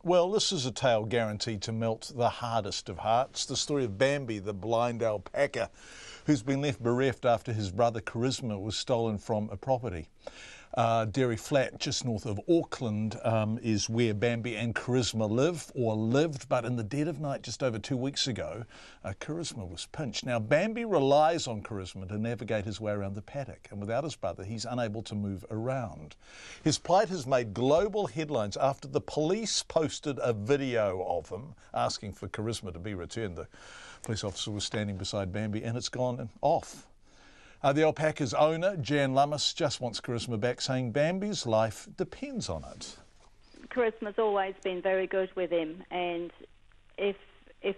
Well, this is a tale guaranteed to melt the hardest of hearts. The story of Bambi, the blind alpaca, who's been left bereft after his brother Charisma was stolen from a property. Dairy Flat, just north of Auckland, is where Bambi and Charisma live, or lived, but in the dead of night just over 2 weeks ago, Charisma was pinched. Now, Bambi relies on Charisma to navigate his way around the paddock, and without his brother, he's unable to move around. His plight has made global headlines after the police posted a video of him asking for Charisma to be returned. The police officer was standing beside Bambi, and it's gone off. The alpaca's owner, Jan Lummis, just wants Charisma back, saying Bambi's life depends on it. Charisma's always been very good with him, and if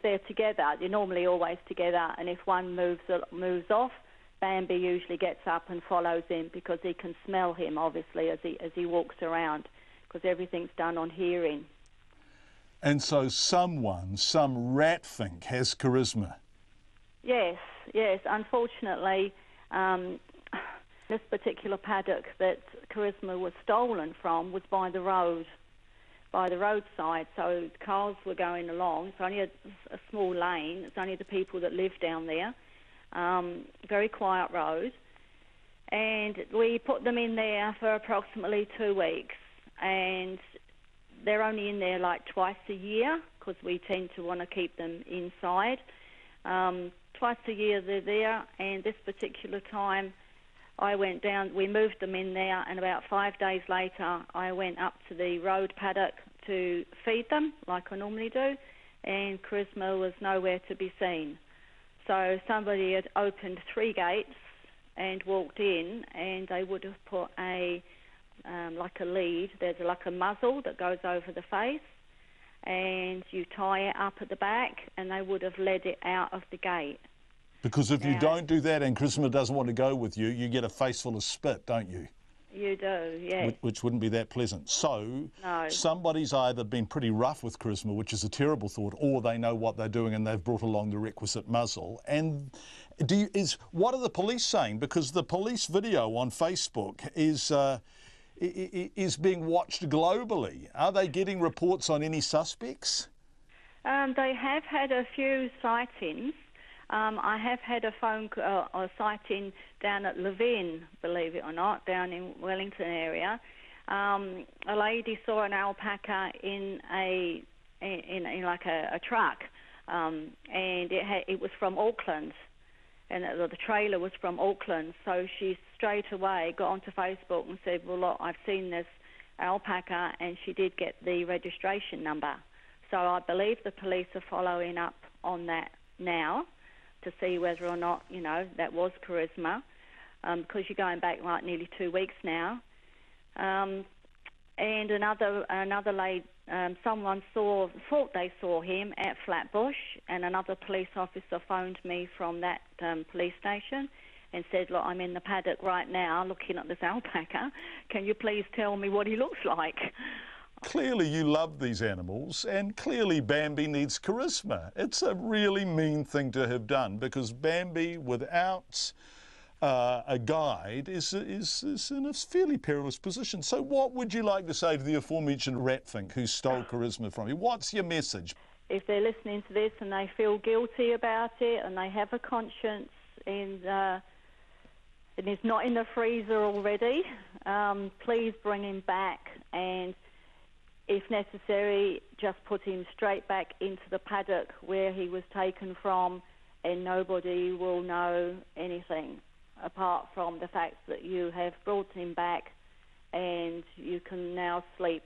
they're together, they're normally always together, and if one moves off, Bambi usually gets up and follows him because he can smell him, obviously, as he walks around, because everything's done on hearing. And so some rat think, has Charisma? Yes, unfortunately. This particular paddock that Charisma was stolen from was by the roadside, so cars were going along. It's only a small lane. It's only the people that live down there. Very quiet road. And we put them in there for approximately 2 weeks, and they're only in there like twice a year because we tend to want to keep them inside. Twice a year they're there, and this particular time I went down, we moved them in there, and about 5 days later I went up to the road paddock to feed them like I normally do, and Charisma was nowhere to be seen. So somebody had opened 3 gates and walked in, and they would have put like a lead. There's like a muzzle that goes over the face, and you tie it up at the back, and they would have led it out of the gate. Because if you don't do that and Charisma doesn't want to go with you, you get a face full of spit, don't you? You do, yeah. Which wouldn't be that pleasant. So no. Somebody's either been pretty rough with Charisma, which is a terrible thought, or they know what they're doing and they've brought along the requisite muzzle. And what are the police saying? Because the police video on Facebook is being watched globally. Are they getting reports on any suspects? They have had a few sightings. I have had a sighting down at Levin, believe it or not, down in Wellington area. A lady saw an alpaca in like a truck, and it was from Auckland, and the trailer was from Auckland. So she straight away got onto Facebook and said, "Well, look, I've seen this alpaca," and she did get the registration number. So I believe the police are following up on that now, to see whether or not, that was Charisma, because you're going back like nearly 2 weeks now. And another lady, someone thought they saw him at Flatbush, and another police officer phoned me from that police station and said, "Look, I'm in the paddock right now looking at this alpaca. Can you please tell me what he looks like?" Clearly you love these animals, and clearly Bambi needs Charisma. It's a really mean thing to have done, because Bambi without a guide is in a fairly perilous position. So what would you like to say to the aforementioned ratfink who stole Charisma from you? What's your message? If they're listening to this and they feel guilty about it and they have a conscience and it's not in the freezer already, please bring him back, and if necessary, just put him straight back into the paddock where he was taken from, and nobody will know anything apart from the fact that you have brought him back and you can now sleep.